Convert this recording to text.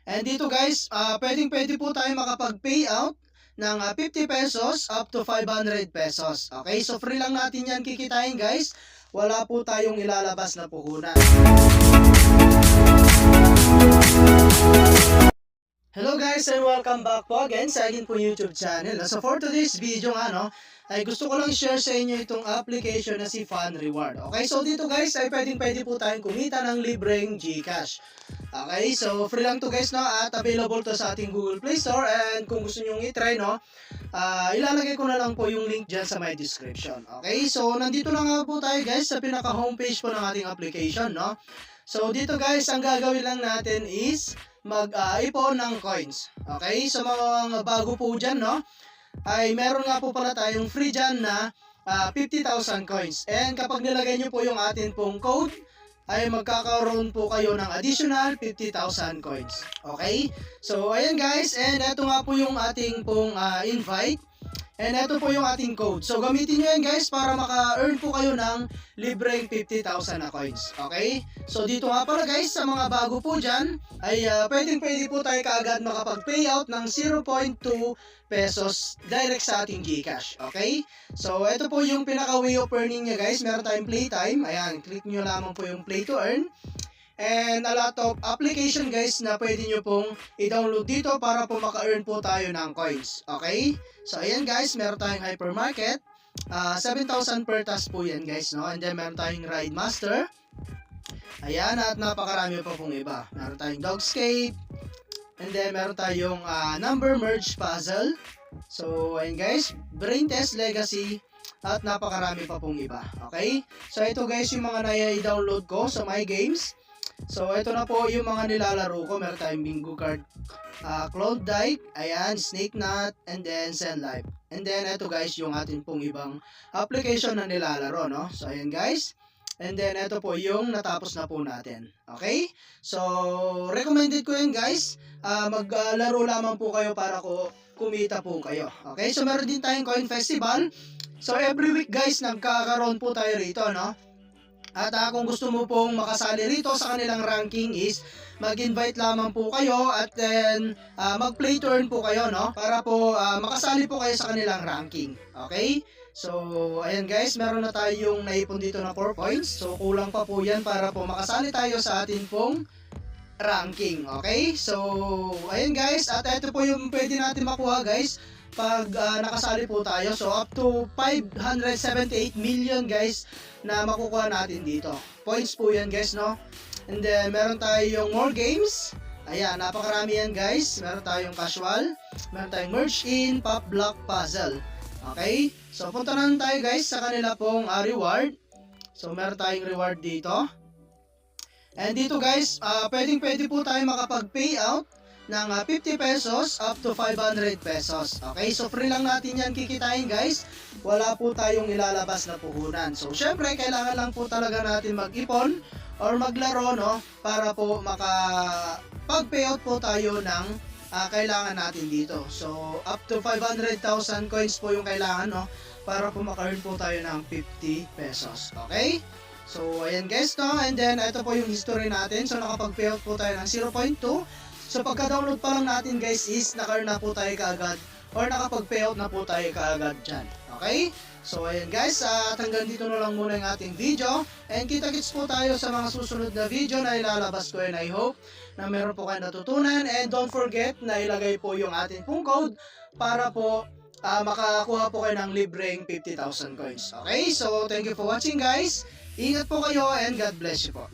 And dito guys, pwede po tayo makapag-payout ng 50 pesos up to 500 pesos. Okay, so free lang natin yan kikitain guys. Wala po tayong ilalabas na puhunan. Hello guys and welcome back po again sa akin po YouTube channel. So for today's video ay gusto ko lang share sa inyo itong application na si Fun Reward. Okay, so dito guys ay pwede po tayong kumita ng libreng GCash. Okay, so free lang to guys at available to sa ating Google Play Store, and kung gusto nyo i-try ilalagay ko na lang po yung link dyan sa my description. Okay, so nandito na nga po tayo guys sa pinaka homepage po ng ating application So dito guys, ang gagawin lang natin is mag-ipon ng coins. Okay, so mga bago po dyan ay meron nga po pala tayong free dyan na 50,000 coins. And kapag nilagay nyo po yung atin pong code, ay magkakaroon po kayo ng additional 50,000 coins. Okay, so ayan guys, and eto nga po yung ating pong invite. And ito po yung ating code. So gamitin nyo yan guys para maka-earn po kayo ng libreng 50,000 na coins. Okay? So dito nga pala guys, sa mga bago po dyan, ay pwede po tayo kaagad makapag-payout ng 0.2 pesos direct sa ating GCash. Okay? So ito po yung pinaka-way of earning nya guys. Meron tayong playtime. Ayan, click nyo lamang po yung play to earn. And a lot of application guys na pwede nyo pong i-download dito para po maka-earn po tayo ng coins. Okay? So ayan guys, meron tayong hypermarket. 7,000 per task po yan guys And then meron tayong ride master. Ayan, at napakarami pa pong iba. Meron tayong dogscape. And then meron tayong number merge puzzle. So ayan guys, brain test legacy. At napakarami pa pong iba. Okay? So ito guys yung mga na-i-download ko sa my games. So, ito na po yung mga nilalaro ko. Meron tayong bingo card, Klondike, ayan, Snake Nut, and then Send Life. And then, ito guys, yung atin pong ibang application na nilalaro, So, ayan guys. And then, ito po yung natapos na po natin. Okay? So, recommended ko yan guys. Maglaro lamang po kayo para kumita po kayo. Okay? So, meron din tayong Coin Festival. So, every week guys, nagkakaroon po tayo rito, At kung gusto mo pong makasali rito sa kanilang ranking is mag-invite lamang po kayo at then mag-play to earn po kayo para po makasali po kayo sa kanilang ranking. Okay? So, ayan guys, meron na tayong naipon dito na 4 points. So, kulang pa po yan para po makasali tayo sa atin pong ranking. Okay? So, ayan guys, at ito po yung pwede natin makuha guys pag nakasali po tayo. So up to 578 million guys na makukuha natin dito. Points po yan guys And then meron tayong more games. Ayan, napakarami yan guys. Meron tayong casual, meron tayong merge in, pop block puzzle. Okay? So punta na tayo guys sa kanila pong reward. So meron tayong reward dito. And dito guys, pwede po tayo makapag-payout ng 50 pesos up to 500 pesos. Okay, so free lang natin yan kikitain guys. Wala po tayong ilalabas na puhunan. So syempre, kailangan lang po talaga natin mag-ipon or maglaro para po makapag-payout po tayo ng kailangan natin dito. So up to 500,000 coins po yung kailangan para po maka-earn po tayo ng 50 pesos. Okay? So ayan guys and then ito po yung history natin. So nakapag-payout po tayo ng 0.2. So pagka-download pa lang natin guys is naka-earn na po tayo kaagad or nakapag-payout na po tayo kaagad dyan. Okay? So ayan guys, at hanggang dito na lang muna yung ating video. And kita-kits po tayo sa mga susunod na video na ilalabas ko, and I hope na meron po kayo natutunan. And don't forget na ilagay po yung ating pong code para po makakuha po kayo ng libreng 50,000 coins. Okay? So thank you for watching guys. Ingat po kayo and God bless you po.